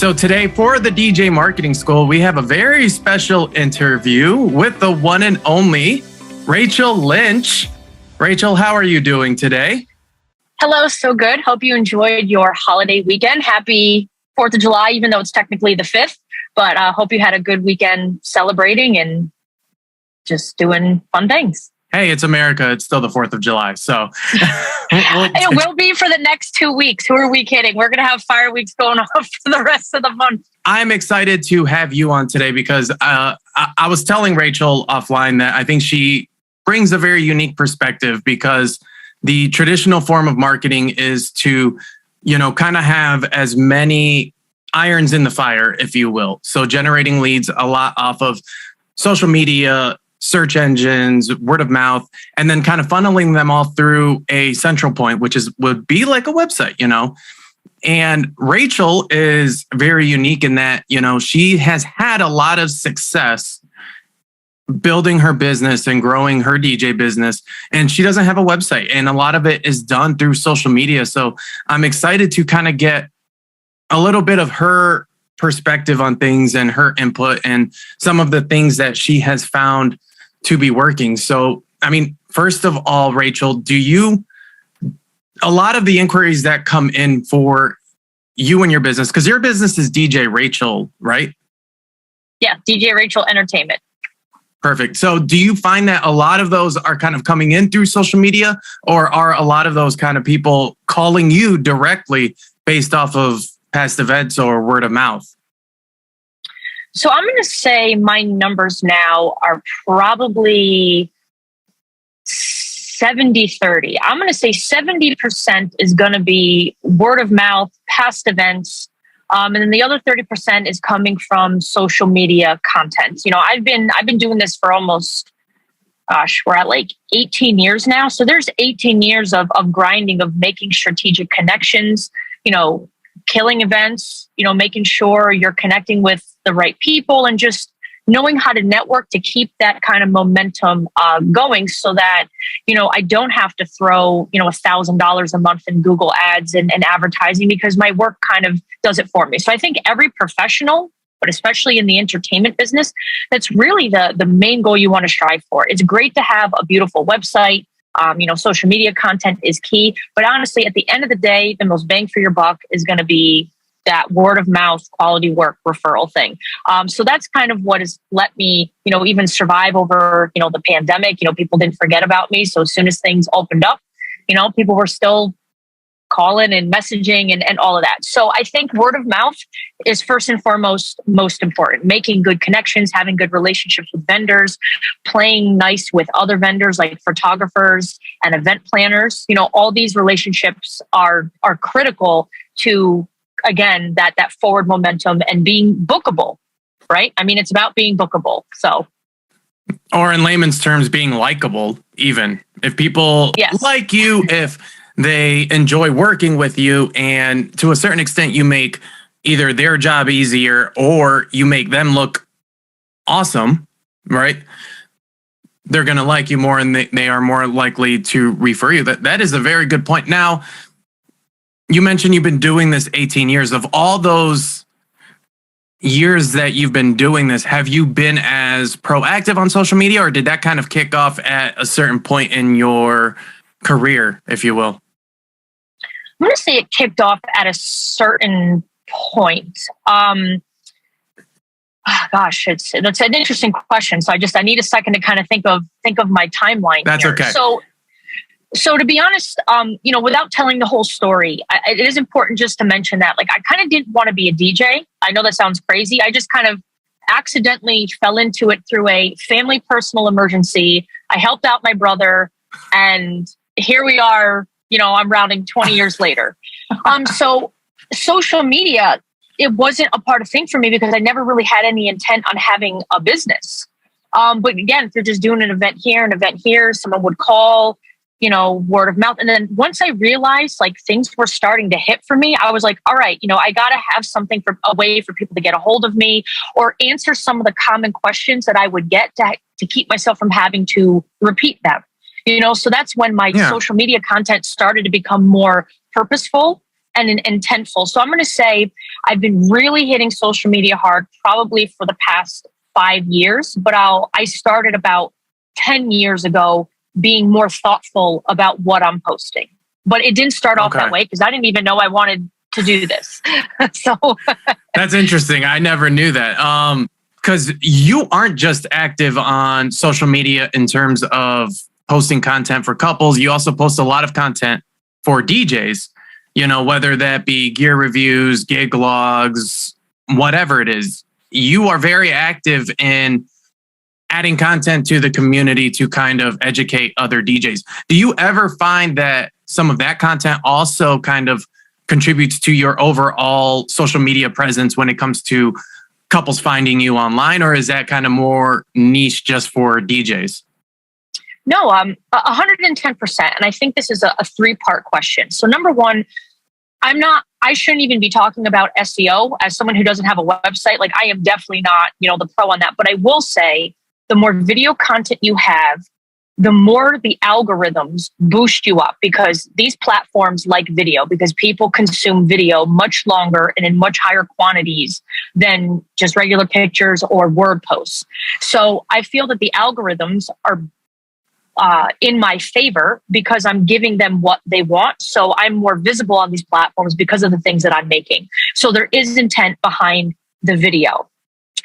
So today for the DJ Marketing School, we have a very special interview with the one and only Rachel Lynch. Rachel, how are you doing today? Hello, so good. Hope you enjoyed your holiday weekend. Happy 4th of July, even though it's technically the 5th. But hope you had a good weekend celebrating and just doing fun things. Hey, it's America. It's still the 4th of July. So it will be for the next 2 weeks. Who are we kidding? We're going to have fire weeks going on for the rest of the month. I'm excited to have you on today because I was telling Rachel offline that I think she brings a very unique perspective, because the traditional form of marketing is to, kind of have as many irons in the fire, if you will. So generating leads a lot off of social media, search engines, word of mouth, and then kind of funneling them all through a central point, which would be like a website, And Rachel is very unique in that, she has had a lot of success building her business and growing her DJ business, and she doesn't have a website, and a lot of it is done through social media. So I'm excited to kind of get a little bit of her perspective on things and her input and some of the things that she has found to be working. So, first of all, Rachel, a lot of the inquiries that come in for you and your business, because your business is DJ Rachel, right? Yeah, DJ Rachel Entertainment. Perfect. So do you find that a lot of those are kind of coming in through social media, or are a lot of those kind of people calling you directly based off of past events or word of mouth? So I'm going to say my numbers now are probably 70-30. I'm going to say 70% is going to be word of mouth, past events. And then the other 30% is coming from social media content. I've been doing this for almost, we're at like 18 years now. So there's 18 years of grinding, of making strategic connections, killing events, making sure you're connecting with the right people, and just knowing how to network to keep that kind of momentum going, so that, I don't have to throw, $1,000 a month in Google ads and advertising, because my work kind of does it for me. So I think every professional, but especially in the entertainment business, that's really the main goal you want to strive for. It's great to have a beautiful website. Social media content is key, but honestly, at the end of the day, the most bang for your buck is going to be that word of mouth, quality work, referral thing. So that's kind of what has let me, even survive over, the pandemic. People didn't forget about me. So as soon as things opened up, people were still calling and messaging and all of that. So I think word of mouth is first and foremost most important. Making good connections, having good relationships with vendors, playing nice with other vendors like photographers and event planners. All these relationships are critical to, again, that forward momentum and being bookable, right? It's about being bookable. So, or in layman's terms, being likable. Even if people like you, if they enjoy working with you, and to a certain extent, you make either their job easier or you make them look awesome, right? They're going to like you more, and they are more likely to refer you. That is a very good point. Now, you mentioned you've been doing this 18 years. Of all those years that you've been doing this, have you been as proactive on social media, or did that kind of kick off at a certain point in your career, if you will? I'm going to say it kicked off at a certain point. It's an interesting question. So I need a second to kind of think of my timeline. That's here. Okay. So to be honest, without telling the whole story, it is important just to mention that, I kind of didn't want to be a DJ. I know that sounds crazy. I just kind of accidentally fell into it through a family personal emergency. I helped out my brother, and here we are, I'm rounding 20 years later. So social media, it wasn't a part of thing for me because I never really had any intent on having a business. But again, if you're just doing an event here, someone would call, word of mouth. And then once I realized things were starting to hit for me, I was like, all right, I got to have something a way for people to get a hold of me or answer some of the common questions that I would get to keep myself from having to repeat them. So that's when my social media content started to become more purposeful and intentful. So I'm going to say I've been really hitting social media hard probably for the past 5 years, but I started about 10 years ago being more thoughtful about what I'm posting. But it didn't start off that way because I didn't even know I wanted to do this. So that's interesting. I never knew that. Because you aren't just active on social media in terms of posting content for couples. You also post a lot of content for DJs, you know, whether that be gear reviews, gig logs, whatever it is. You are very active in adding content to the community to kind of educate other DJs. Do you ever find that some of that content also kind of contributes to your overall social media presence when it comes to couples finding you online, or is that kind of more niche just for DJs? No, 110%. And I think this is a 3-part question. So number one, I shouldn't even be talking about SEO as someone who doesn't have a website. Like, I am definitely not, the pro on that. But I will say the more video content you have, the more the algorithms boost you up, because these platforms like video, because people consume video much longer and in much higher quantities than just regular pictures or word posts. So I feel that the algorithms are in my favor because I'm giving them what they want. So I'm more visible on these platforms because of the things that I'm making. So there is intent behind the video.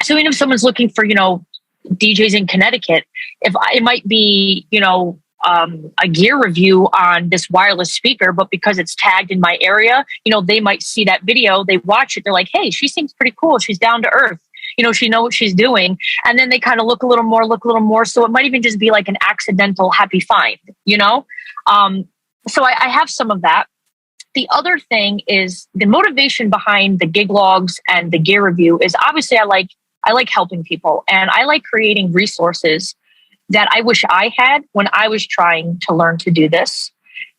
So even if someone's looking for, DJs in Connecticut, it might be, a gear review on this wireless speaker, but because it's tagged in my area, they might see that video, they watch it, they're like, hey, she seems pretty cool. She's down to earth. She knows what she's doing. And then they kind of look a little more. So it might even just be like an accidental happy find, So I have some of that. The other thing is the motivation behind the gig logs and the gear review is obviously I like helping people, and I like creating resources that I wish I had when I was trying to learn to do this.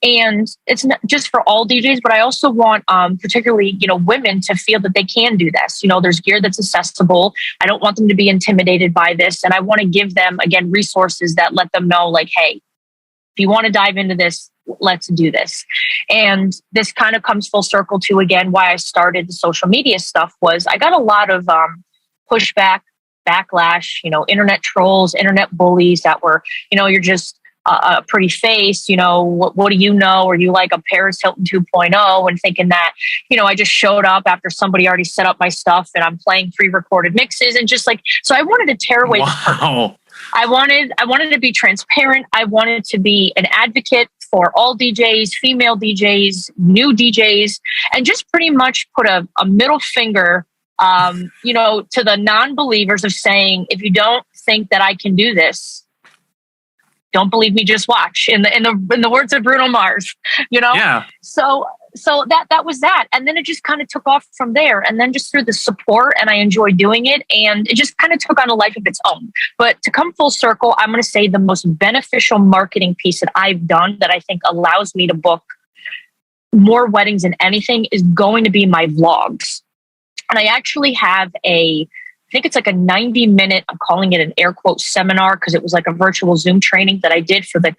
And it's not just for all DJs, but I also want particularly, women to feel that they can do this. There's gear that's accessible. I don't want them to be intimidated by this. And I want to give them, again, resources that let them know, like, hey, if you want to dive into this, let's do this. And this kind of comes full circle to, again, why I started the social media stuff was I got a lot of pushback, backlash, internet trolls, internet bullies that were, you're just a pretty face, what do you know? Or you like a Paris Hilton 2.0, and thinking that, I just showed up after somebody already set up my stuff and I'm playing pre-recorded mixes and just like, so I wanted to tear away. Wow. I wanted to be transparent. I wanted to be an advocate for all DJs, female DJs, new DJs, and just pretty much put a middle finger to the non-believers of saying, if you don't think that I can do this, don't believe me, just watch. In the words of Bruno Mars, Yeah. So that was that. And then it just kind of took off from there. And then just through the support, and I enjoyed doing it. And it just kind of took on a life of its own. But to come full circle, I'm going to say the most beneficial marketing piece that I've done that I think allows me to book more weddings than anything is going to be my vlogs. And I actually have I think it's like a 90-minute, I'm calling it an air quote seminar, because it was like a virtual Zoom training that I did for the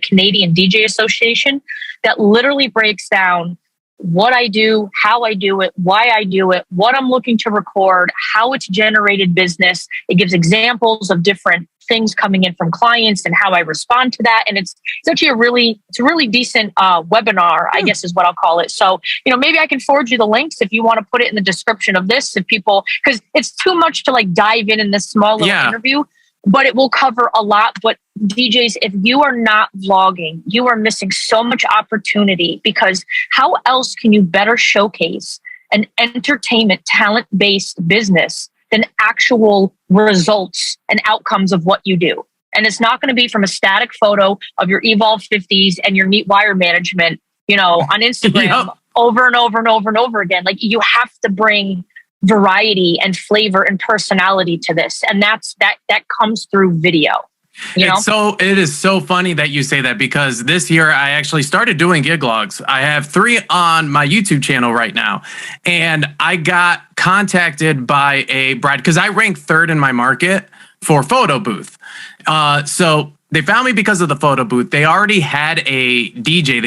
Canadian DJ Association, that literally breaks down what I do, how I do it, why I do it, what I'm looking to record, how it's generated business. It gives examples of different things coming in from clients and how I respond to that. And it's actually a really decent webinar, I guess is what I'll call it. So, maybe I can forward you the links if you want to put it in the description of this, if people, because it's too much to like dive in this small little interview, but it will cover a lot. But DJs, if you are not vlogging, you are missing so much opportunity, because how else can you better showcase an entertainment talent-based business than actual results and outcomes of what you do? And it's not going to be from a static photo of your Evolve 50s and your neat wire management, on Instagram over and over and over and over again. Like, you have to bring variety and flavor and personality to this. And that comes through video. It is so funny that you say that, because this year I actually started doing gig logs. I have 3 on my YouTube channel right now. And I got contacted by a bride because I ranked 3rd in my market for photo booth. So They found me because of the photo booth. They already had a DJ.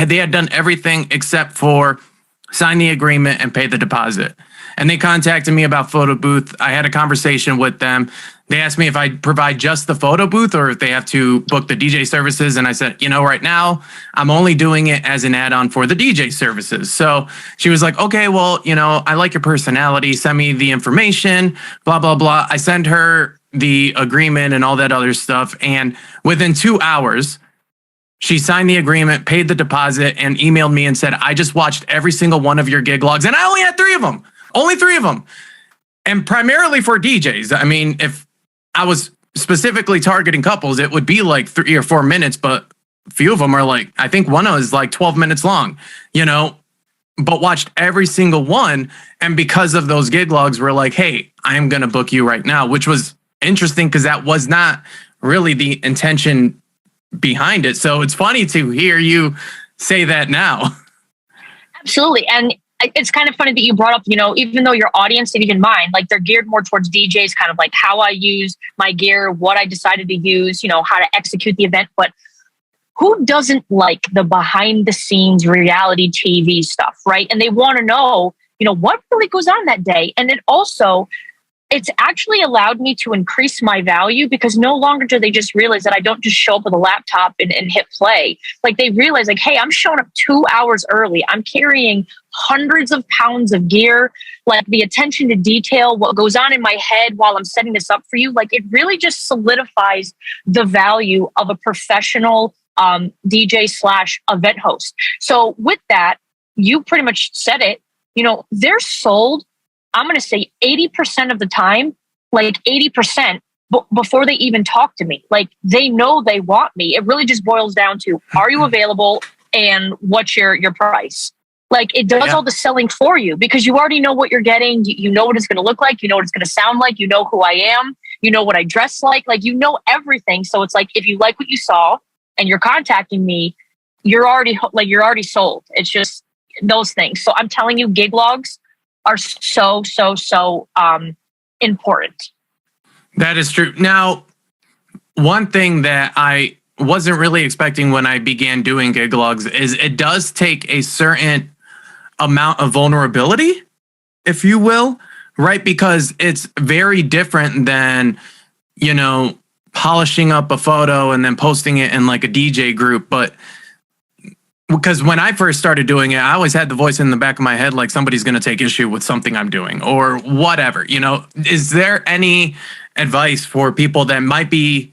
They had done everything except for sign the agreement and pay the deposit. And they contacted me about photo booth. I had a conversation with them. They asked me if I provide just the photo booth or if they have to book the DJ services. And I said, right now I'm only doing it as an add-on for the DJ services. So she was like, okay, well, I like your personality. Send me the information, blah, blah, blah. I send her the agreement and all that other stuff. And within 2 hours, she signed the agreement, paid the deposit, and emailed me and said, I just watched every single one of your gig logs. And I only had 3 of them, only 3 of them. And primarily for DJs. I mean, if I was specifically targeting couples, it would be like 3 or 4 minutes, but a few of them are like, I think one is like 12 minutes long, but watched every single one. And because of those gig logs, we're like, hey, I'm going to book you right now, which was interesting because that was not really the intention behind it. So it's funny to hear you say that now. Absolutely. And it's kind of funny that you brought up, even though your audience and even mine, like they're geared more towards DJs, kind of like how I use my gear, what I decided to use, how to execute the event. But who doesn't like the behind the scenes reality TV stuff, right? And they want to know, what really goes on that day. And it also, it's actually allowed me to increase my value because no longer do they just realize that I don't just show up with a laptop and hit play. Like they realize like, hey, I'm showing up 2 hours early. I'm carrying hundreds of pounds of gear, like the attention to detail, what goes on in my head while I'm setting this up for you. Like it really just solidifies the value of a professional DJ/event host. So with that, you pretty much said it, they're sold, I'm going to say 80% of the time, like 80% before they even talk to me. Like they know they want me. It really just boils down to, are you available and what's your price? Like it does all the selling for you because you already know what you're getting. You know what it's going to look like. You know what it's going to sound like. You know who I am. You know what I dress like you know everything. So it's like, if you like what you saw and you're contacting me, you're already sold. It's just those things. So I'm telling you, gig logs are so important. That is true. Now, one thing that I wasn't really expecting when I began doing gig logs is it does take a certain amount of vulnerability, if you will, right? Because it's very different than, polishing up a photo and then posting it in like a DJ group. But because when I first started doing it, I always had the voice in the back of my head, like somebody's going to take issue with something I'm doing or whatever, Is there any advice for people that might be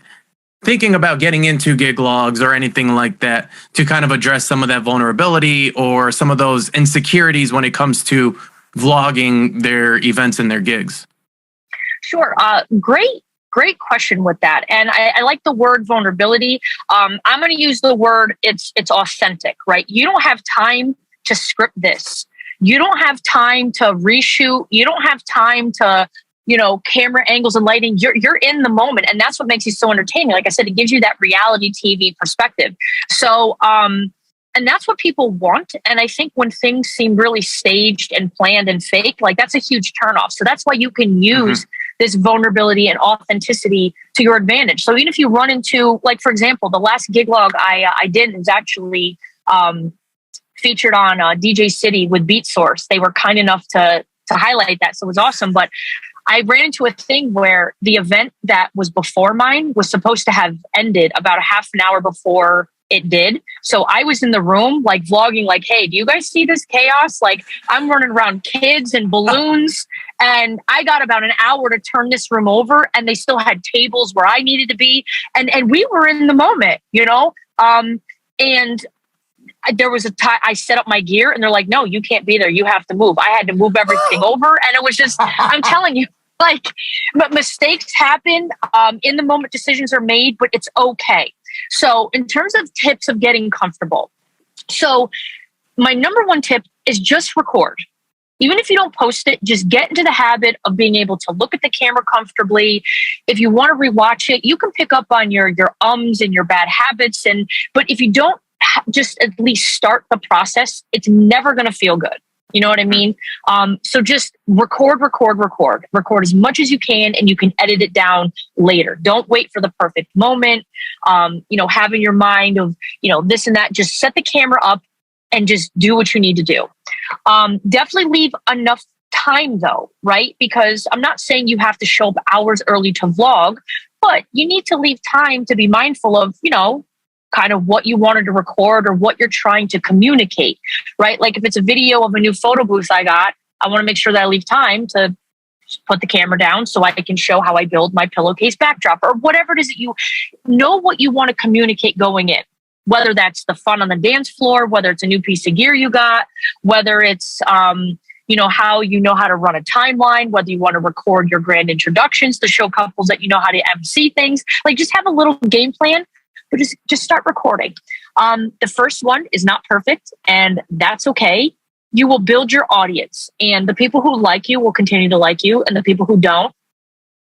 thinking about getting into gig logs or anything like that to kind of address some of that vulnerability or some of those insecurities when it comes to vlogging their events and their gigs? Sure. Great question with that. And I like the word vulnerability. I'm going to use the word, it's authentic, right? You don't have time to script this. You don't have time to reshoot. You don't have time to, camera angles and lighting. You're in the moment. And that's what makes it so entertaining. Like I said, it gives you that reality TV perspective. So, and that's what people want. And I think when things seem really staged and planned and fake, like that's a huge turnoff. So that's why you can use this vulnerability and authenticity to your advantage. So even if you run into, like, for example, the last gig log I did was actually featured on DJ City with Beat Source. They were kind enough to highlight that. So it was awesome. But I ran into a thing where the event that was before mine was supposed to have ended about a half an hour before it did. So I was in the room, like vlogging, like, hey, do you guys see this chaos? Like I'm running around kids and balloons and I got about an hour to turn this room over and they still had tables where I needed to be. And we were in the moment, and there was I set up my gear and they're like, no, you can't be there. You have to move. I had to move everything over. And it was just, I'm telling you, like, but mistakes happen. In the moment decisions are made, but it's okay. So in terms of tips of getting comfortable, so my number one tip is just record. Even if you don't post it, just get into the habit of being able to look at the camera comfortably. If you want to rewatch it, you can pick up on your ums and your bad habits. But if you don't just at least start the process, it's never going to feel good. You know what I mean? So just record as much as you can, and you can edit it down later. Don't wait for the perfect moment. Have in your mind of, this and that. Just set the camera up and just do what you need to do. Definitely leave enough time though, right? Because I'm not saying you have to show up hours early to vlog, but you need to leave time to be mindful of, kind of what you wanted to record or what you're trying to communicate, right? Like if it's a video of a new photo booth I want to make sure that I leave time to put the camera down so I can show how I build my pillowcase backdrop or whatever it is that you know what you want to communicate going in. Whether that's the fun on the dance floor, whether it's a new piece of gear you got, whether it's, how to run a timeline, whether you want to record your grand introductions to show couples that you know how to MC things. Like just have a little game plan, but just start recording. The first one is not perfect, and that's okay. You will build your audience, and the people who like you will continue to like you, and the people who don't,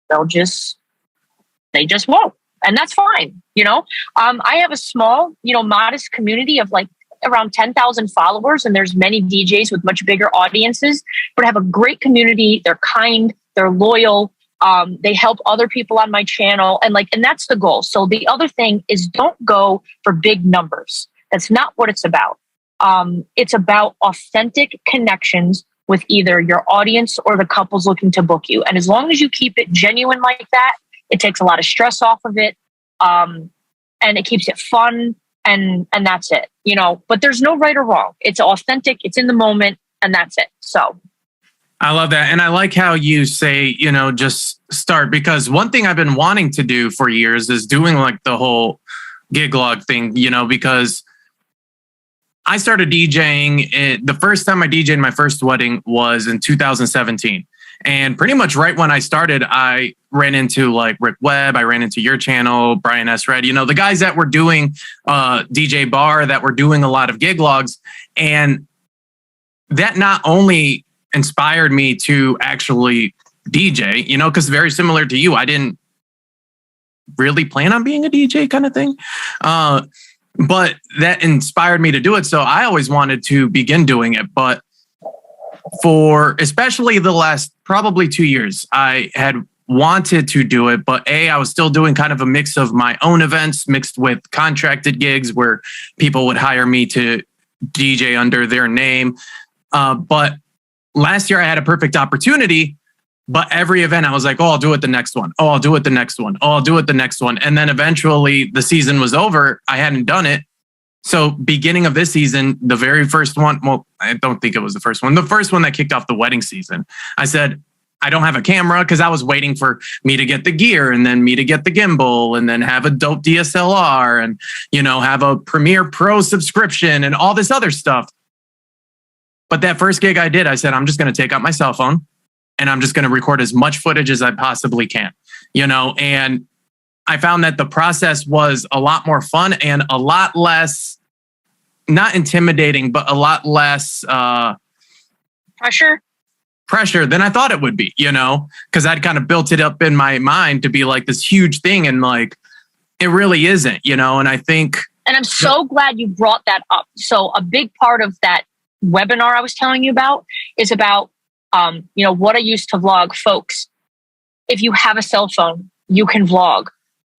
they just won't. And that's fine. I have a small, modest community of like around 10,000 followers, and there's many DJs with much bigger audiences, but I have a great community. They're kind, they're loyal. They help other people on my channel, and that's the goal. So the other thing is, don't go for big numbers. That's not what it's about. It's about authentic connections with either your audience or the couples looking to book you. And as long as you keep it genuine like that, it takes a lot of stress off of it. And it keeps it fun, and that's it, but there's no right or wrong. It's authentic. It's in the moment, and that's it. So I love that. And I like how you say, just start, because one thing I've been wanting to do for years is doing like the whole gig log thing, because I started DJing. The first time I DJed my first wedding was in 2017. And pretty much right when I started, I ran into like Rick Webb. I ran into your channel, Brian S. Red, the guys that were doing DJ Bar, that were doing a lot of gig logs. And that not only inspired me to actually DJ, because very similar to you, I didn't really plan on being a DJ kind of thing. But that inspired me to do it. So I always wanted to begin doing it. But for especially the last probably 2 years, I had wanted to do it, but I was still doing kind of a mix of my own events mixed with contracted gigs where people would hire me to DJ under their name. But last year I had a perfect opportunity, but every event I was like, I'll do it the next one. I'll do it the next one. I'll do it the next one. And then eventually the season was over. I hadn't done it. So beginning of this season, the very first one, well, I don't think it was the first one. The first one that kicked off the wedding season, I said, I don't have a camera because I was waiting for me to get the gear and then me to get the gimbal and then have a dope DSLR and, have a Premiere Pro subscription and all this other stuff. But that first gig I did, I said, I'm just going to take out my cell phone and I'm just going to record as much footage as I possibly can, and I found that the process was a lot more fun and a lot less, not intimidating, but a lot less pressure than I thought it would be, because I'd kind of built it up in my mind to be like this huge thing. And like, it really isn't, and I think. And I'm so glad you brought that up. So a big part of that webinar I was telling you about is about, what I used to vlog. Folks, if you have a cell phone, you can vlog.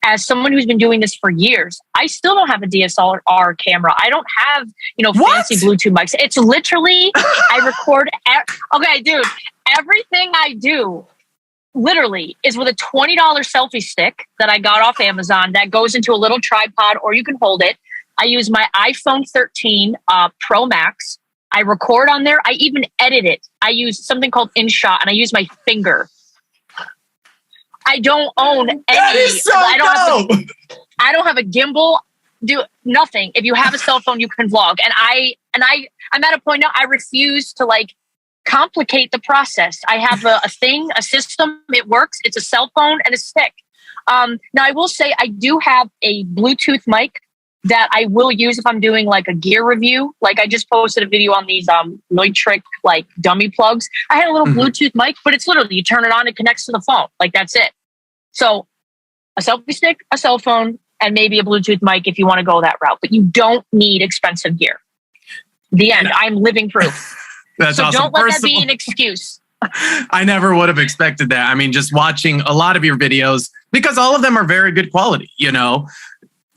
As someone who's been doing this for years, I still don't have a DSLR camera. I don't have, fancy Bluetooth mics. It's literally, I record. Okay, dude, everything I do literally is with a $20 selfie stick that I got off Amazon that goes into a little tripod, or you can hold it. I use my iPhone 13 Pro Max. I record on there. I even edit it. I use something called InShot, and I use my finger. I don't own any. That is so I don't have a gimbal. Do nothing. If you have a cell phone, you can vlog. And I'm at a point now. I refuse to complicate the process. I have a system. It works. It's a cell phone and a stick. Now I will say I do have a Bluetooth mic that I will use if I'm doing a gear review. I just posted a video on these Lynch dummy plugs. I had a little Bluetooth mic, but it's literally you turn it on, it connects to the phone. That's it. So a selfie stick, a cell phone, and maybe a Bluetooth mic if you want to go that route. But you don't need expensive gear. The end. I'm living proof. That's so awesome. don't let that be an excuse. I never would have expected that. I mean, just watching a lot of your videos, because all of them are very good quality, you know,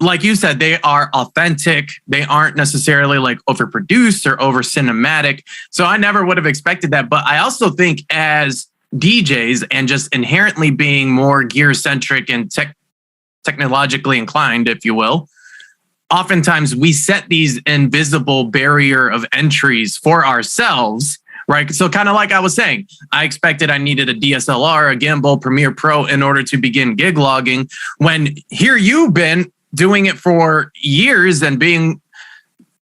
like you said, they are authentic. They aren't necessarily like overproduced or over cinematic. So I never would have expected that. But I also think as DJs and just inherently being more gear centric and technologically inclined, if you will, oftentimes we set these invisible barrier of entries for ourselves, right? So kind of like I was saying, I expected I needed a DSLR, a gimbal, Premiere Pro in order to begin gig logging, when here you've been doing it for years and being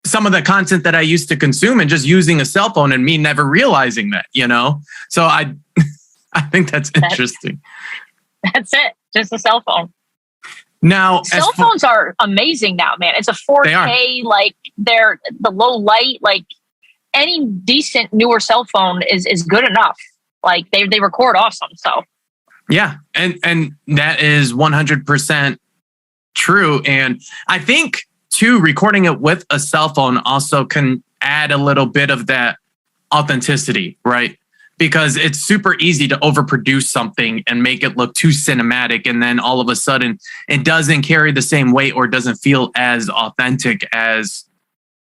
some of the content that I used to consume and just using a cell phone and me never realizing that, you know? So I think that's interesting. That's it. Just a cell phone. Now, cell phones are amazing now, man. It's a 4K, like they're the low light, like any decent newer cell phone is good enough. Like they record awesome. So yeah. And that is 100% true. And I think too, recording it with a cell phone also can add a little bit of that authenticity, right? Because it's super easy to overproduce something and make it look too cinematic. And then all of a sudden it doesn't carry the same weight or doesn't feel as authentic as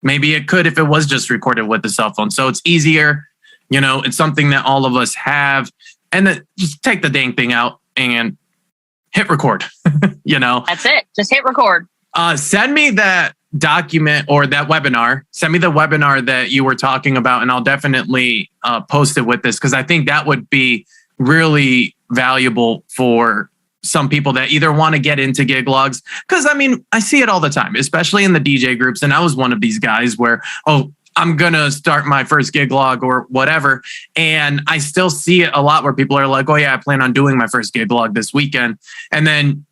maybe it could if it was just recorded with a cell phone. So it's easier, you know, it's something that all of us have. And then just take the dang thing out and hit record, you know. That's it. Just hit record. Send me that document or that webinar. Send me the webinar that you were talking about, and I'll definitely post it with this, because I think that would be really valuable for some people that either want to get into gig logs. Because I mean, I see it all the time, especially in the DJ groups. And I was one of these guys where, oh, I'm going to start my first gig log or whatever. And I still see it a lot where people are like, oh yeah, I plan on doing my first gig log this weekend. And then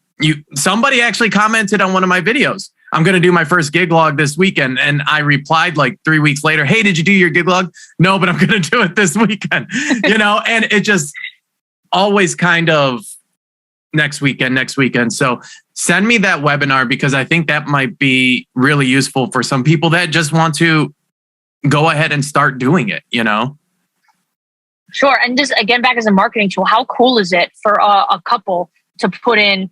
somebody actually commented on one of my videos, I'm going to do my first gig log this weekend. And I replied like 3 weeks later, hey, did you do your gig log? No, but I'm going to do it this weekend, you know, and it just always kind of next weekend. So send me that webinar, because I think that might be really useful for some people that just want to go ahead and start doing it, you know? Sure. And just again, back as a marketing tool, how cool is it for a couple to put in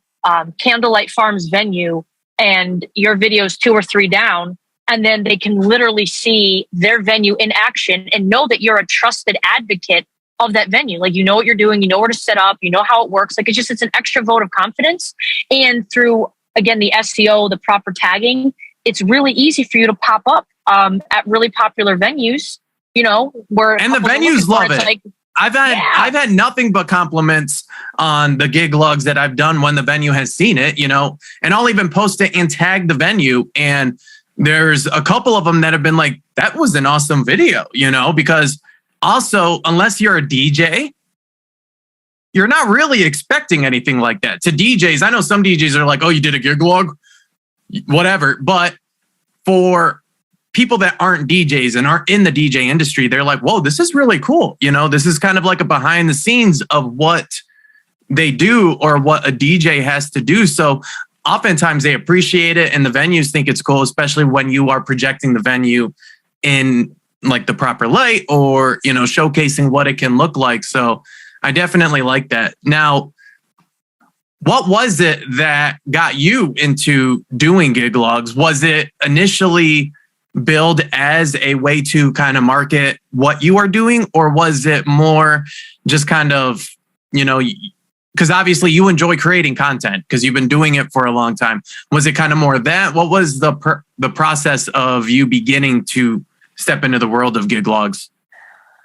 Candlelight Farms venue and your videos 2 or 3 down, and then they can literally see their venue in action and know that you're a trusted advocate of that venue. Like, you know what you're doing, you know where to set up, you know how it works. Like, it's an extra vote of confidence. And through, again, the SEO, the proper tagging, it's really easy for you to pop up at really popular venues, you know, where and the venues love it. Like, I've had nothing but compliments on the gig logs that I've done when the venue has seen it, you know, and I'll even post it and tag the venue. And there's a couple of them that have been like, that was an awesome video, you know, because also, unless you're a DJ, you're not really expecting anything like that. To DJs, I know some DJs are like, oh, you did a gig log, whatever. But for people that aren't DJs and aren't in the DJ industry, they're like, whoa, this is really cool. You know, this is kind of like a behind the scenes of what they do or what a DJ has to do. So oftentimes they appreciate it and the venues think it's cool, especially when you are projecting the venue in like the proper light or, you know, showcasing what it can look like. So I definitely like that. Now, what was it that got you into doing gig logs? Was it initially build as a way to kind of market what you are doing, or was it more just kind of, you know, because obviously you enjoy creating content because you've been doing it for a long time. Was it kind of more that? What was the process of you beginning to step into the world of gig logs?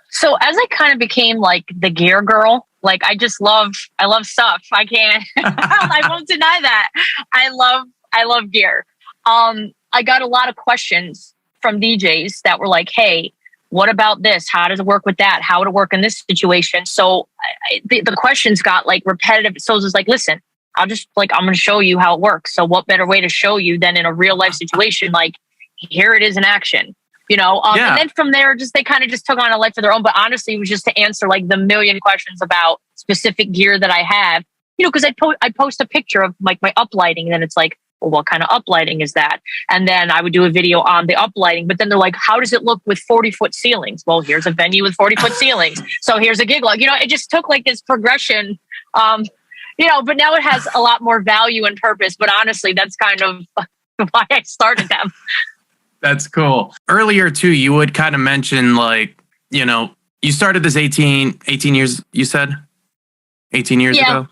So as I kind of became like the gear girl, like I love stuff. I can't, I won't deny that. I love gear. I got a lot of questions from DJs that were like, hey, what about this? How does it work with that? How would it work in this situation? So the questions got like repetitive. So it was like, listen, I'm going to show you how it works. So what better way to show you than in a real life situation? Like, here it is in action, you know? And then from there, they kind of just took on a life of their own. But honestly, it was just to answer like the million questions about specific gear that I have, you know, because I post a picture of like my uplighting and then it's like, well, what kind of uplighting is that? And then I would do a video on the uplighting, but then they're like, how does it look with 40-foot ceilings? Well, here's a venue with 40-foot ceilings. So here's a gig log. It just took like this progression, but now it has a lot more value and purpose. But honestly, that's kind of why I started them. That's cool. Earlier too, you would kind of mention like, you started this 18 years, you said? 18 years ago?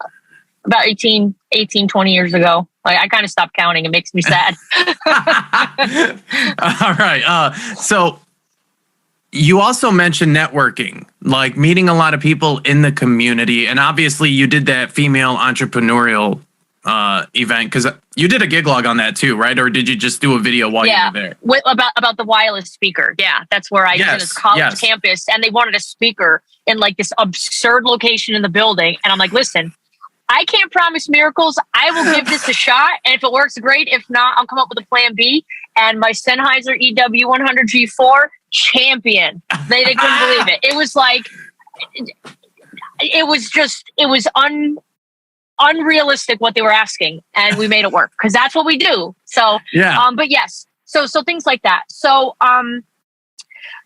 About 20 years ago. Like, I kind of stopped counting. It makes me sad. All right. So you also mentioned networking, like meeting a lot of people in the community. And obviously you did that female entrepreneurial event, because you did a gig log on that too, right? Or did you just do a video while you were there? About the wireless speaker. Yeah, that's where I was in this college campus, and they wanted a speaker in like this absurd location in the building. And I'm like, listen, I can't promise miracles. I will give this a shot. And if it works, great. If not, I'll come up with a plan B. And my Sennheiser EW100G4 champion. They couldn't believe it. It was like, it was unrealistic what they were asking. And we made it work because that's what we do. So, but yes. So things like that. So,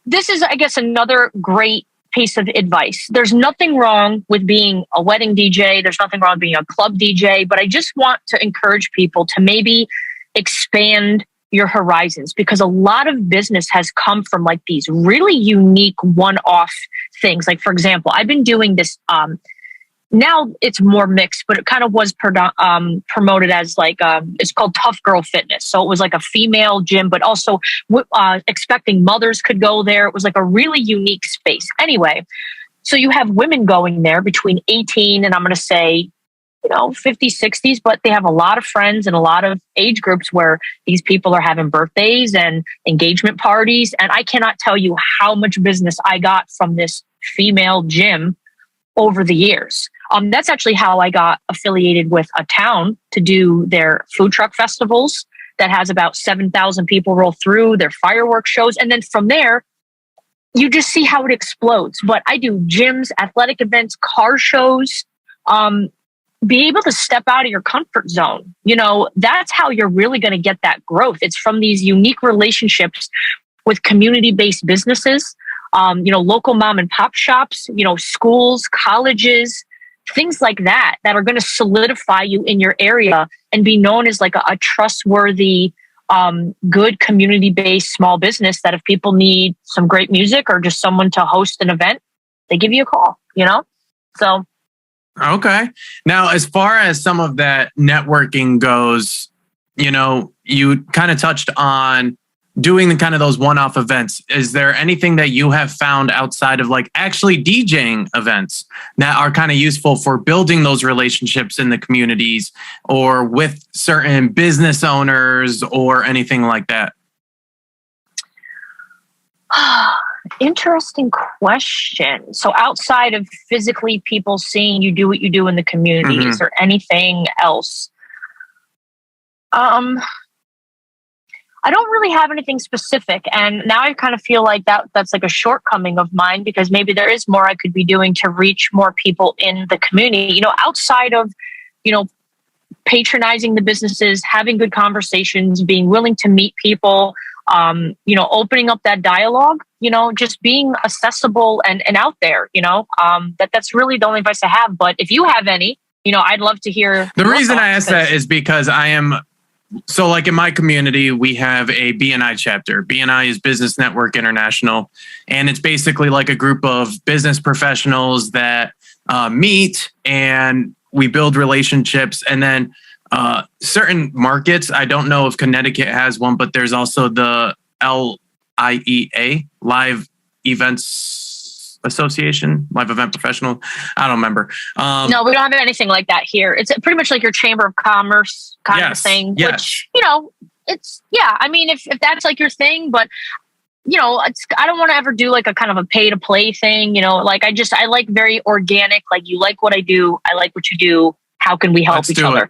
this is, I guess, another great piece of advice. There's nothing wrong with being a wedding DJ. There's nothing wrong with being a club DJ, but I just want to encourage people to maybe expand your horizons, because a lot of business has come from like these really unique one-off things. Like, for example, I've been doing this, now it's more mixed, but it kind of was promoted as like, it's called Tough Girl Fitness. So it was like a female gym, but also expecting mothers could go there. It was like a really unique space. Anyway, so you have women going there between 18 and I'm going to say, 50s, 60s, but they have a lot of friends and a lot of age groups where these people are having birthdays and engagement parties. And I cannot tell you how much business I got from this female gym over the years. That's actually how I got affiliated with a town to do their food truck festivals that has about 7,000 people roll through, their fireworks shows. And then from there, you just see how it explodes. But I do gyms, athletic events, car shows, be able to step out of your comfort zone. That's how you're really going to get that growth. It's from these unique relationships with community-based businesses, local mom and pop shops, schools, colleges, things like that are going to solidify you in your area and be known as like a trustworthy, good community-based small business that if people need some great music or just someone to host an event, they give you a call, So. Okay. Now, as far as some of that networking goes, you kind of touched on doing the kind of those one-off events. Is there anything that you have found outside of like actually DJing events that are kind of useful for building those relationships in the communities or with certain business owners or anything like that? Interesting question. So outside of physically people seeing you do what you do in the community, is there anything else? I don't really have anything specific. And now I kind of feel like that's like a shortcoming of mine, because maybe there is more I could be doing to reach more people in the community, outside of, patronizing the businesses, having good conversations, being willing to meet people, opening up that dialogue, just being accessible and out there, that's really the only advice I have. But if you have any, I'd love to hear. The reason I ask that is because so like in my community, we have a BNI chapter. BNI is Business Network International. And it's basically like a group of business professionals that meet and we build relationships. And then certain markets, I don't know if Connecticut has one, but there's also the LIEA, Live Events Association, Live Event Professional. I don't remember. No, we don't have anything like that here. It's pretty much like your Chamber of Commerce kind of thing, which, it's, I mean, if that's like your thing, but I don't want to ever do like a kind of a pay to play thing, like I like very organic, like you like what I do. I like what you do. How can we help each other?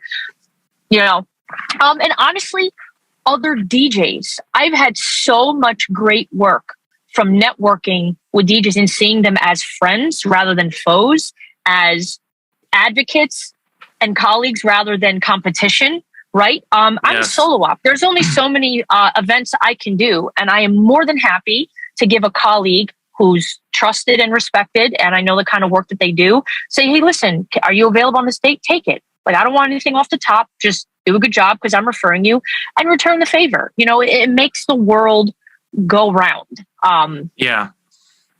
And honestly, other DJs, I've had so much great work from networking with DJs and seeing them as friends rather than foes, as advocates and colleagues rather than competition. right? I'm a Yes. solo op. There's only so many events I can do, and I am more than happy to give a colleague who's trusted and respected, and I know the kind of work that they do, say, hey, listen, are you available on this date? Take it. Like, I don't want anything off the top. Just do a good job because I'm referring you, and return the favor. You know, it makes the world go round. Yeah.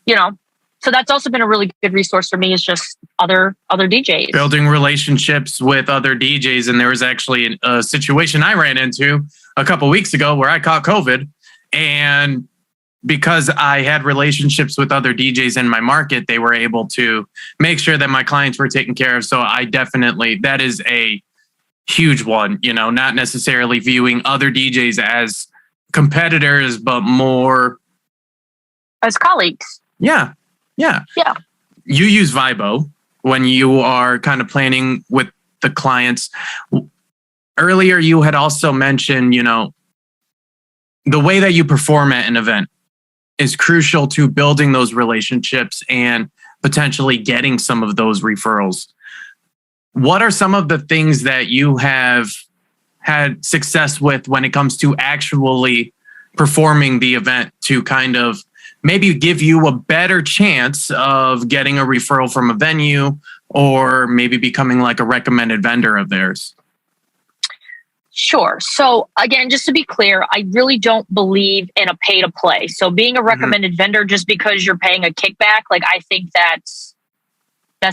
You know, so that's also been a really good resource for me, is just other DJs. Building relationships with other DJs. And there was actually a situation I ran into a couple weeks ago where I caught COVID, and because I had relationships with other DJs in my market, they were able to make sure that my clients were taken care of. So I definitely, that is a huge one, you know, not necessarily viewing other DJs as competitors, but more as colleagues. Yeah. Yeah. Yeah. You use Vibo when you are kind of planning with the clients. Earlier, you had also mentioned, you know, the way that you perform at an event is crucial to building those relationships and potentially getting some of those referrals. What are some of the things that you have had success with when it comes to actually performing the event to kind of maybe give you a better chance of getting a referral from a venue, or maybe becoming like a recommended vendor of theirs? Sure. So again, just to be clear, I really don't believe in a pay to play. So being a recommended vendor just because you're paying a kickback, like, I think that's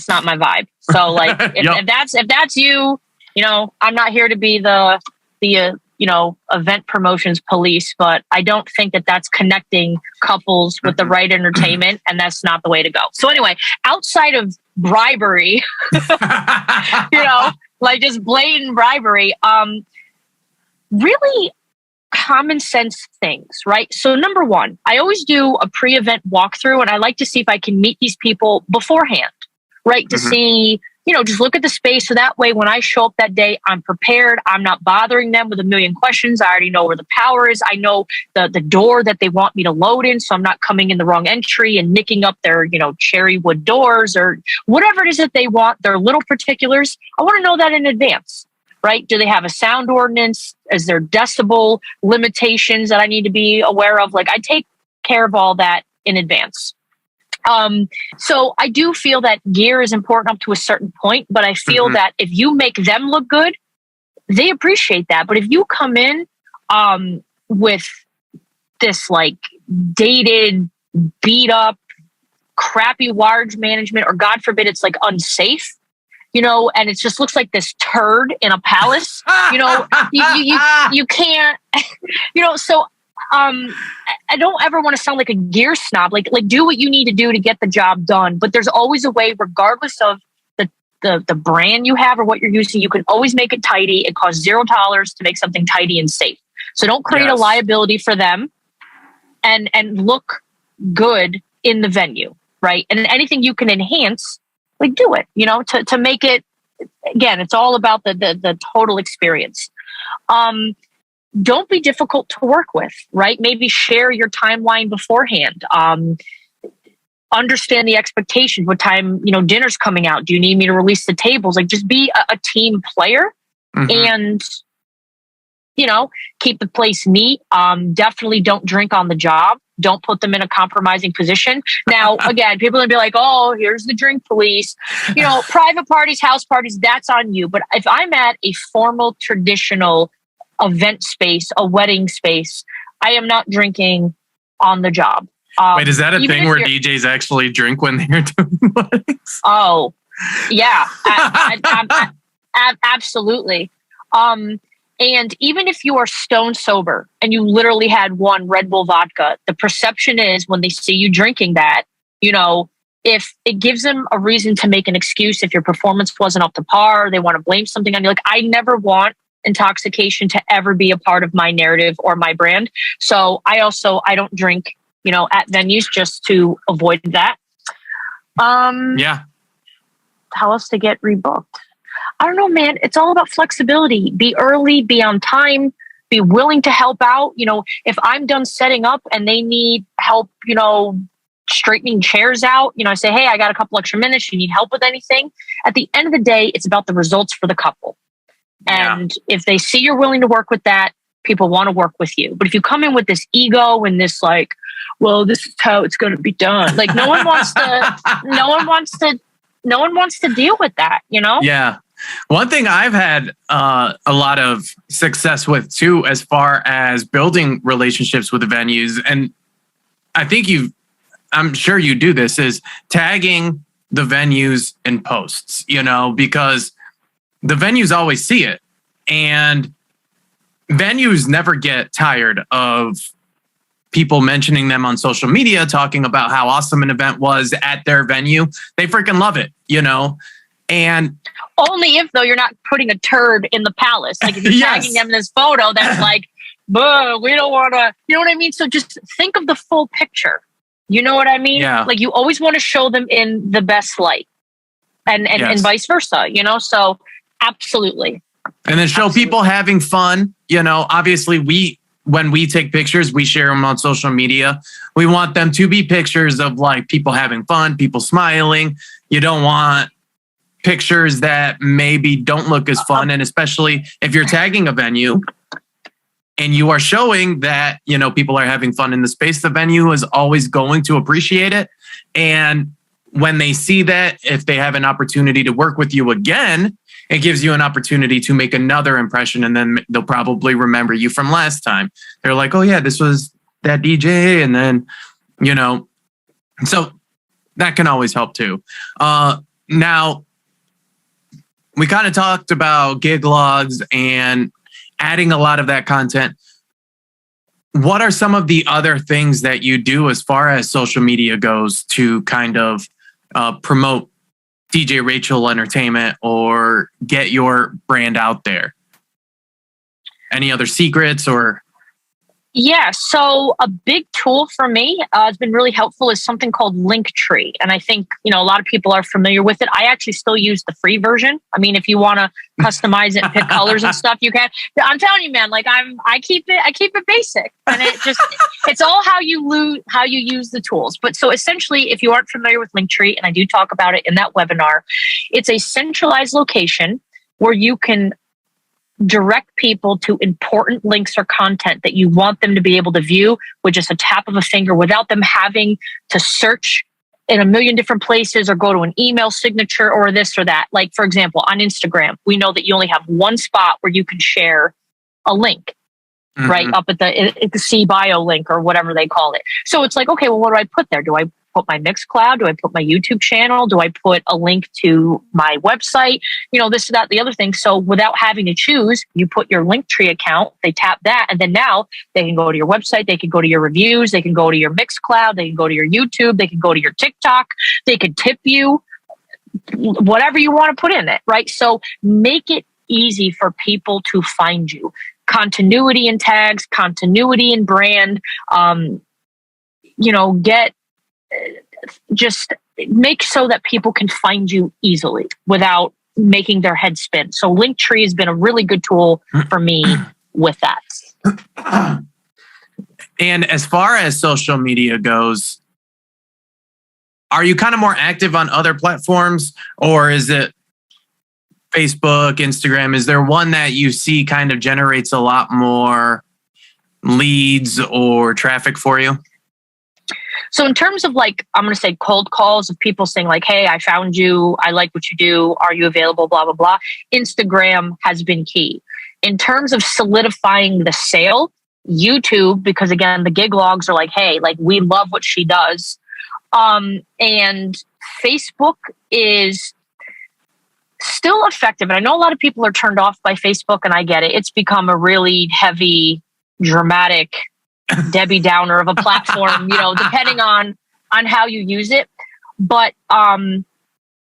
not my vibe. So like, if that's you, you know, I'm not here to be the you know, event promotions police, but I don't think that that's connecting couples with the right entertainment, and that's not the way to go. So anyway, outside of bribery, you know, like just blatant bribery, really common sense things, right? So number one, I always do a pre-event walkthrough, and I like to see if I can meet these people beforehand, right? To see, you know, just look at the space. So that way, when I show up that day, I'm prepared. I'm not bothering them with a million questions. I already know where the power is. I know the door that they want me to load in. So I'm not coming in the wrong entry and nicking up their, you know, cherry wood doors or whatever it is that they want, their little particulars. I want to know that in advance, right? Do they have a sound ordinance? Is there decibel limitations that I need to be aware of? Like, I take care of all that in advance. So I do feel that gear is important up to a certain point, but I feel that if you make them look good, they appreciate that. But if you come in with this like dated, beat up, crappy wires management, or God forbid it's like unsafe, you know, and it just looks like this turd in a palace, you know, you can't, you know, so I don't ever want to sound like a gear snob. Like do what you need to do to get the job done. But there's always a way, regardless of the brand you have or what you're using, you can always make it tidy. It costs $0 to make something tidy and safe. So don't create a liability for them, and look good in the venue, right? And anything you can enhance, like, do it, you know, to make it, again, it's all about the total experience. Don't be difficult to work with, right? Maybe share your timeline beforehand. Understand the expectations. What time, you know, dinner's coming out? Do you need me to release the tables? Like, just be a team player and, you know, keep the place neat. Definitely don't drink on the job. Don't put them in a compromising position. Now, again, people are gonna be like, oh, here's the drink police. You know, private parties, house parties, that's on you. But if I'm at a formal, traditional event space, a wedding space, I am not drinking on the job. Wait, is that a thing where DJs actually drink when they're doing weddings? Oh, yeah, absolutely. And even if you are stone sober and you literally had one Red Bull vodka, the perception is when they see you drinking that, you know, if it gives them a reason to make an excuse, if your performance wasn't up to par, they want to blame something on you. Like, I never want intoxication to ever be a part of my narrative or my brand. So I don't drink, you know, at venues just to avoid that. Yeah. How else to get rebooked? I don't know, man. It's all about flexibility. Be early, be on time, be willing to help out. You know, if I'm done setting up and they need help, you know, straightening chairs out, you know, I say, hey, I got a couple extra minutes. You need help with anything? At the end of the day, it's about the results for the couple. And if they see you're willing to work with that, people want to work with you. But if you come in with this ego and this like, well, this is how it's going to be done. Like no one wants to deal with that, you know? Yeah. One thing I've had a lot of success with too, as far as building relationships with the venues, and I think I'm sure you do this, is tagging the venues in posts, you know, because the venues always see it, and venues never get tired of people mentioning them on social media, talking about how awesome an event was at their venue. They freaking love it, you know? And only if though you're not putting a turd in the palace. Like if you're tagging them in this photo, that's like, we don't want to, you know what I mean? So just think of the full picture. You know what I mean? Yeah. Like you always want to show them in the best light and vice versa, you know? So absolutely. And then show people having fun. You know, obviously when we take pictures, we share them on social media. We want them to be pictures of like people having fun, people smiling. You don't want pictures that maybe don't look as fun. And especially if you're tagging a venue and you are showing that, you know, people are having fun in the space, the venue is always going to appreciate it. And when they see that, if they have an opportunity to work with you again, it gives you an opportunity to make another impression, and then they'll probably remember you from last time. They're like, oh yeah, this was that DJ. And then, you know, so that can always help too. Now, we kind of talked about gig logs and adding a lot of that content. What are some of the other things that you do as far as social media goes to kind of promote DJ Rachel Entertainment or get your brand out there? Any other secrets or? Yeah, so a big tool for me has been really helpful is something called Linktree. And I think, you know, a lot of people are familiar with it. I actually still use the free version. I mean, if you want to customize it and pick colors and stuff, you can. I'm telling you, man, like I keep it basic. And it's all how you use the tools. But so essentially, if you aren't familiar with Linktree, and I do talk about it in that webinar, it's a centralized location where you can direct people to important links or content that you want them to be able to view with just a tap of a finger without them having to search in a million different places or go to an email signature or this or that. Like, for example, on Instagram, we know that you only have one spot where you can share a link, right? Up at the see bio link or whatever they call it. So it's like, okay, well, what do I put there? Do I put my Mixcloud? Do I put my YouTube channel? Do I put a link to my website? You know, this, that, the other thing. So without having to choose, you put your Linktree account, they tap that, and then now they can go to your website, they can go to your reviews, they can go to your Mixcloud, they can go to your YouTube, they can go to your TikTok, they can tip you, whatever you want to put in it, right? So make it easy for people to find you. Continuity in tags, continuity in brand, you know, just make so that people can find you easily without making their head spin. So Linktree has been a really good tool for me with that. And as far as social media goes, are you kind of more active on other platforms, or is it Facebook, Instagram? Is there one that you see kind of generates a lot more leads or traffic for you? So in terms of like, I'm going to say cold calls of people saying like, hey, I found you. I like what you do. Are you available? Blah, blah, blah. Instagram has been key. In terms of solidifying the sale, YouTube, because again, the gig logs are like, hey, like we love what she does. And Facebook is still effective. And I know a lot of people are turned off by Facebook, and I get it. It's become a really heavy, dramatic Debbie Downer of a platform, you know, depending on how you use it. But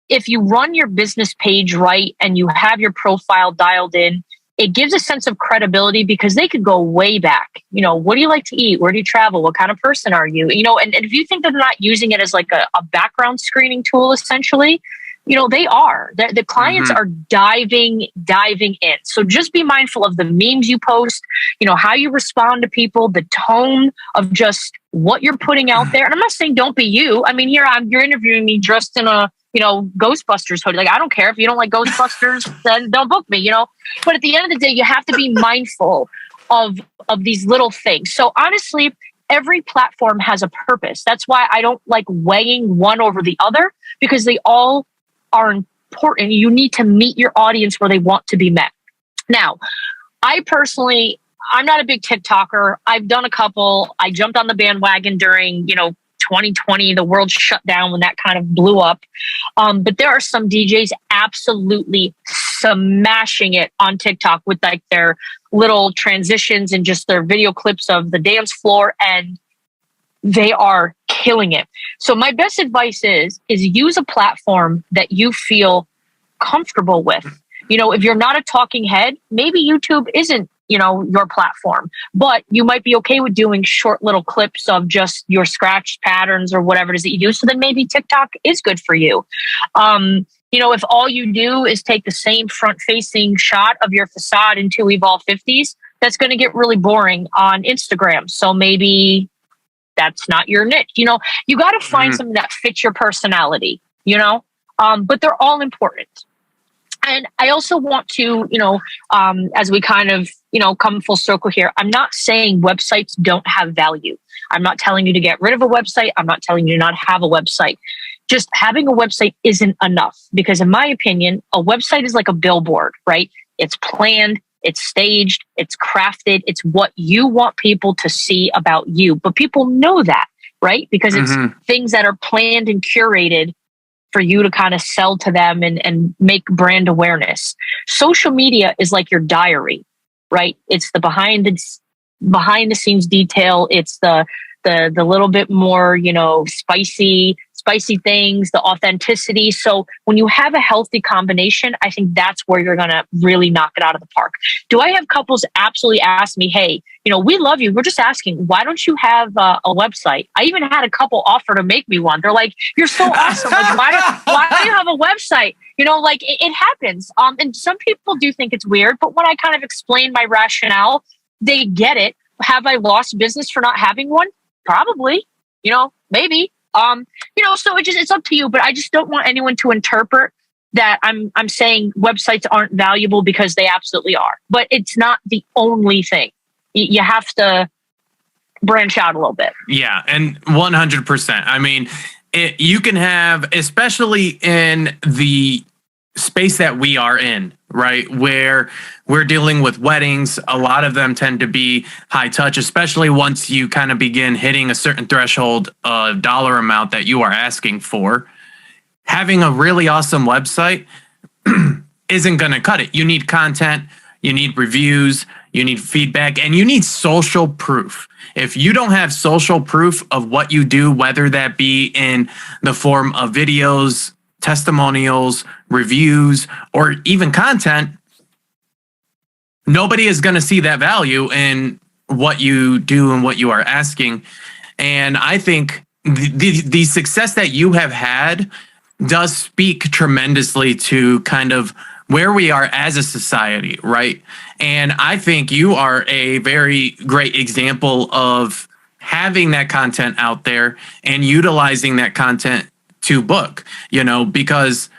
if you run your business page right and you have your profile dialed in, it gives a sense of credibility because they could go way back. You know, what do you like to eat? Where do you travel? What kind of person are you? You know, and if you think that they're not using it as like a background screening tool, essentially, you know, they are. The clients are diving in. So just be mindful of the memes you post, you know, how you respond to people, the tone of just what you're putting out there. And I'm not saying don't be you. I mean, you're interviewing me dressed in a Ghostbusters hoodie. Like, I don't care if you don't like Ghostbusters, then don't book me, But at the end of the day, you have to be mindful of these little things. So honestly, every platform has a purpose. That's why I don't like weighing one over the other, because they all are important. You need to meet your audience where they want to be met. Now, I'm not a big TikToker. I've done a couple. I jumped on the bandwagon during, 2020, the world shut down when that kind of blew up. But there are some DJs absolutely smashing it on TikTok with like their little transitions and just their video clips of the dance floor, and they are killing it. So my best advice is use a platform that you feel comfortable with. If you're not a talking head, maybe YouTube isn't, your platform, but you might be okay with doing short little clips of just your scratch patterns or whatever it is that you do. So then maybe TikTok is good for you. If all you do is take the same front facing shot of your facade in two Evolve 50s, that's going to get really boring on Instagram. So maybe that's not your niche. You got to find something that fits your personality, but they're all important. And I also want to, as we kind of, come full circle here, I'm not saying websites don't have value. I'm not telling you to get rid of a website. I'm not telling you to not have a website. Just having a website isn't enough, because in my opinion, a website is like a billboard, right? It's planned, it's staged, it's crafted. It's what you want people to see about you. But people know that, right? Because it's things that are planned and curated for you to kind of sell to them and make brand awareness. Social media is like your diary, right? It's the behind the scenes detail. It's the little bit more, spicy things, the authenticity. So when you have a healthy combination, I think that's where you're going to really knock it out of the park. Do I have couples absolutely ask me, hey, we love you. We're just asking, why don't you have a website? I even had a couple offer to make me one. They're like, you're so awesome. Like, why do you have a website? It happens. And some people do think it's weird, but when I kind of explain my rationale, they get it. Have I lost business for not having one? Probably, maybe. So it's up to you, but I just don't want anyone to interpret that I'm saying websites aren't valuable, because they absolutely are. But it's not the only thing. You have to branch out a little bit. Yeah, and 100%. I mean, you can have, especially in the space that we are in, right, where we're dealing with weddings. A lot of them tend to be high touch, especially once you kind of begin hitting a certain threshold of dollar amount that you are asking for. Having a really awesome website isn't going to cut it. You need content, you need reviews, you need feedback, and you need social proof. If you don't have social proof of what you do, whether that be in the form of videos, testimonials, reviews, or even content, nobody is going to see that value in what you do and what you are asking. And I think the success that you have had does speak tremendously to kind of where we are as a society, right? And I think you are a very great example of having that content out there and utilizing that content to book, because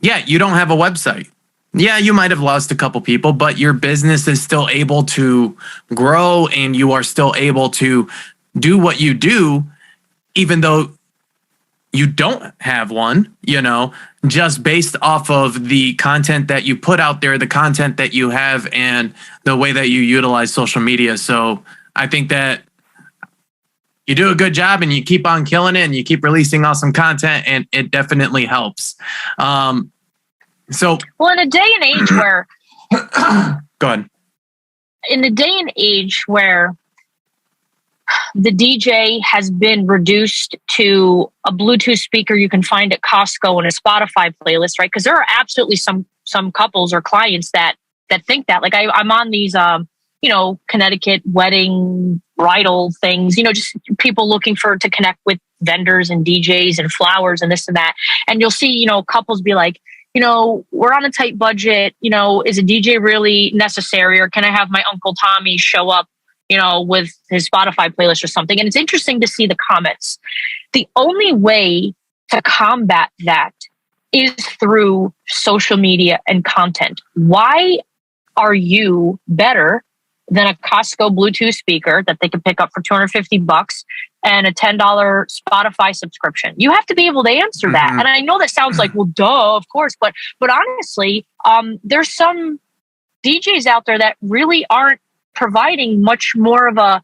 you don't have a website. Yeah, you might have lost a couple people, but your business is still able to grow and you are still able to do what you do, even though you don't have one, just based off of the content that you put out there, the content that you have, and the way that you utilize social media. So I think that you do a good job and you keep on killing it and you keep releasing awesome content, and it definitely helps. Well, in a day and age where go ahead. In a day and age where the DJ has been reduced to a Bluetooth speaker you can find at Costco and a Spotify playlist, right? Because there are absolutely some couples or clients that think that. Like I'm on these Connecticut wedding bridal things, just people looking to connect with vendors and DJs and flowers and this and that. And you'll see, couples be like, we're on a tight budget, is a DJ really necessary, or can I have my Uncle Tommy show up, with his Spotify playlist or something? And it's interesting to see the comments. The only way to combat that is through social media and content. Why are you better than a Costco Bluetooth speaker that they can pick up for $250 and a $10 Spotify subscription? You have to be able to answer that. And I know that sounds like, well, duh, of course. But honestly, there's some DJs out there that really aren't providing much more of an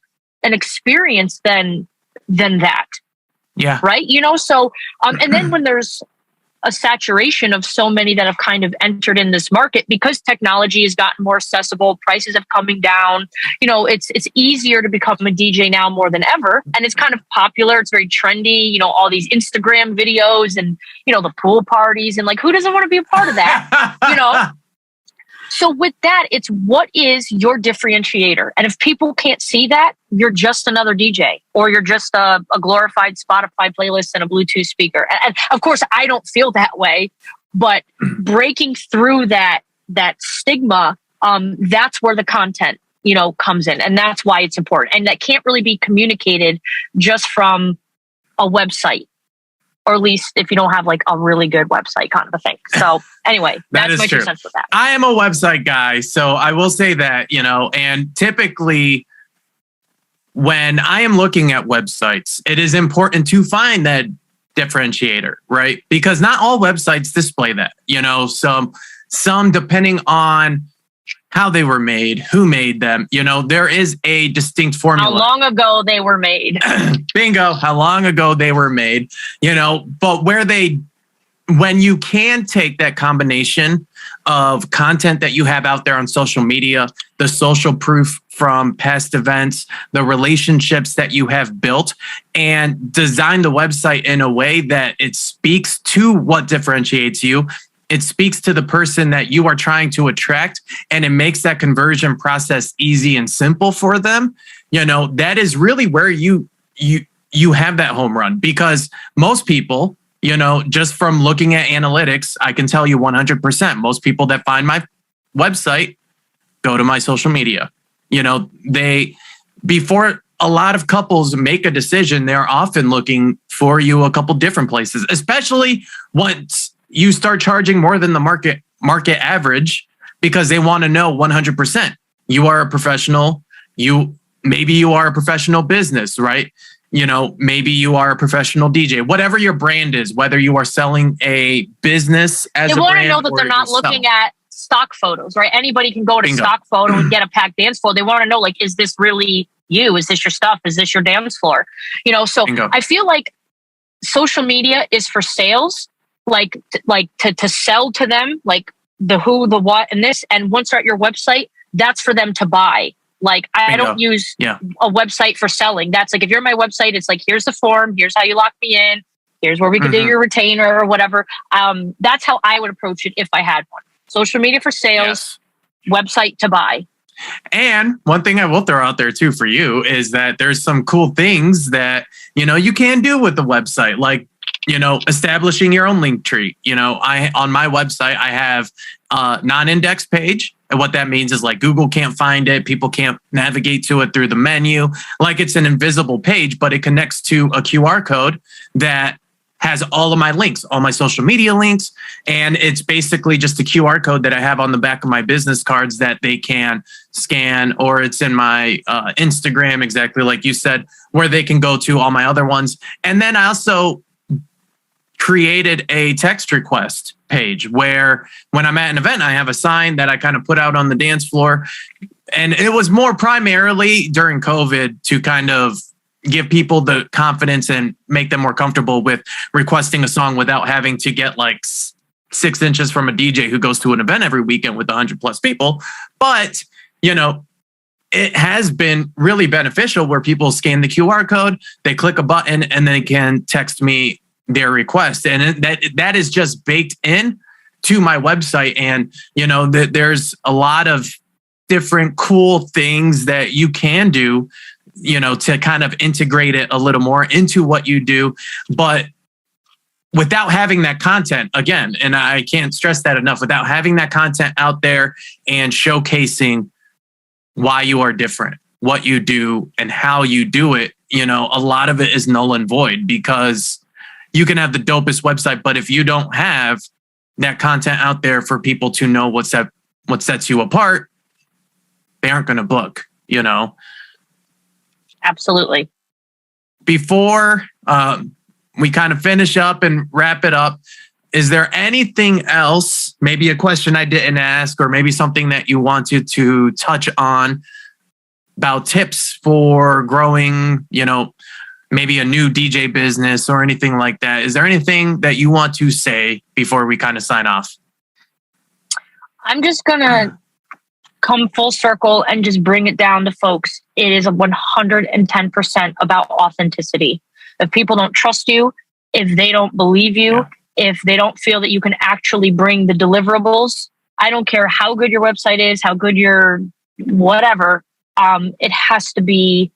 experience than that. Yeah. Right. So, and then when there's a saturation of so many that have kind of entered in this market, because technology has gotten more accessible, prices have coming down, it's easier to become a DJ now more than ever. And it's kind of popular. It's very trendy, all these Instagram videos and, the pool parties, and like, who doesn't want to be a part of that? So with that, it's what is your differentiator? And if people can't see that, you're just another DJ, or you're just a glorified Spotify playlist and a Bluetooth speaker. And of course, I don't feel that way, but breaking through that stigma, that's where the content, comes in. And that's why it's important. And that can't really be communicated just from a website. Or at least if you don't have like a really good website, kind of a thing. So anyway, that's my 2 cents with that. I am a website guy, so I will say that, and typically when I am looking at websites, it is important to find that differentiator, right? Because not all websites display that, some depending on how they were made, who made them, there is a distinct formula. How long ago they were made. Bingo. How long ago they were made, but when you can take that combination of content that you have out there on social media, the social proof from past events, the relationships that you have built, and design the website in a way that it speaks to what differentiates you. It speaks to the person that you are trying to attract, and it makes that conversion process easy and simple for them. That is really where you have that home run, because most people, just from looking at analytics, I can tell you 100%, most people that find my website go to my social media. Before a lot of couples make a decision, they're often looking for you a couple different places, especially once you start charging more than the market average, because they want to know 100%. You are a professional. Maybe you are a professional business, right? Maybe you are a professional DJ, whatever your brand is, whether you are selling a business as a brand. They want to know that they're not looking at stock photos, right? Anybody can go to stock photo and get a packed dance floor. They want to know, like, is this really you? Is this your stuff? Is this your dance floor? So I feel like social media is for sales. Like to sell to them, like the who, the what, and this. And once they're at your website, that's for them to buy. Like I don't use a website for selling. That's like, if you're on my website, it's like, here's the form, here's how you lock me in, here's where we can do your retainer or whatever. That's how I would approach it if I had one. Social media for sales, website to buy. And one thing I will throw out there too for you is that there's some cool things that, you can do with the website, like, establishing your own link tree. On my website, I have a non-index page. And what that means is, like, Google can't find it. People can't navigate to it through the menu. Like, it's an invisible page, but it connects to a QR code that has all of my links, all my social media links. And it's basically just a QR code that I have on the back of my business cards that they can scan, or it's in my Instagram, exactly like you said, where they can go to all my other ones. And then I also created a text request page where when I'm at an event, I have a sign that I kind of put out on the dance floor. And it was more primarily during COVID to kind of give people the confidence and make them more comfortable with requesting a song without having to get like 6 inches from a DJ who goes to an event every weekend with 100+ people. But, it has been really beneficial where people scan the QR code, they click a button, and they can text me their request. And that is just baked in to my website. And, there's a lot of different cool things that you can do, to kind of integrate it a little more into what you do. But without having that content, again, and I can't stress that enough, without having that content out there and showcasing why you are different, what you do and how you do it, a lot of it is null and void, because you can have the dopest website, but if you don't have that content out there for people to know what sets you apart, they aren't going to book, you know? Absolutely. Before we kind of finish up and wrap it up, is there anything else, maybe a question I didn't ask, or maybe something that you wanted to touch on about tips for growing, you know, maybe a new DJ business or anything like that? Is there anything that you want to say before we kind of sign off? I'm just going to come full circle and just bring it down to folks. It is 110% about authenticity. If people don't trust you, if they don't believe you, if they don't feel that you can actually bring the deliverables, I don't care how good your website is, how good your whatever, it has to be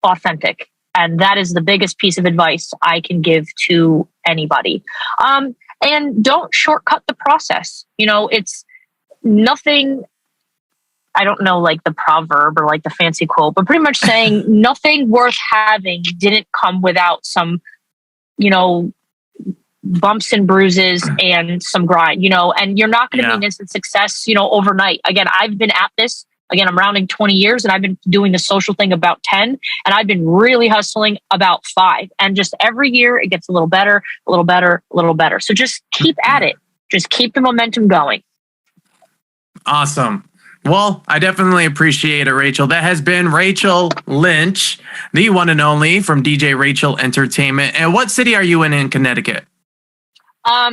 authentic. And that is the biggest piece of advice I can give to anybody. And don't shortcut the process. You know, it's nothing, I don't know, like the proverb or like the fancy quote, but pretty much saying nothing worth having didn't come without some, you know, bumps and bruises and some grind, you know, and you're not going to be an instant success, you know, overnight. Again, I've been at this, again, I'm rounding 20 years and I've been doing the social thing about 10, and I've been really hustling about 5. And just every year it gets a little better, a little better, a little better. So just keep at it. Just keep the momentum going. Awesome. Well, I definitely appreciate it, Rachel. That has been Rachel Lynch, the one and only from DJ Rachel Entertainment. And what city are you in Connecticut?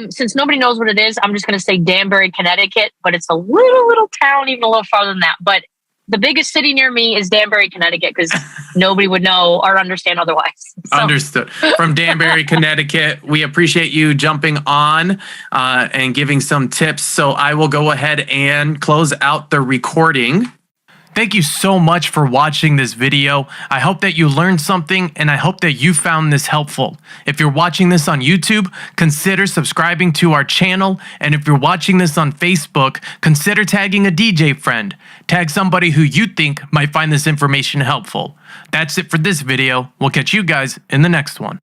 Since nobody knows what it is, I'm just going to say Danbury, Connecticut, but it's a little town, even a little farther than that. But the biggest city near me is Danbury, Connecticut, because nobody would know or understand otherwise. So. Understood. From Danbury, Connecticut, we appreciate you jumping on and giving some tips. So I will go ahead and close out the recording. Thank you so much for watching this video. I hope that you learned something, and I hope that you found this helpful. If you're watching this on YouTube, consider subscribing to our channel. And if you're watching this on Facebook, consider tagging a DJ friend. Tag somebody who you think might find this information helpful. That's it for this video. We'll catch you guys in the next one.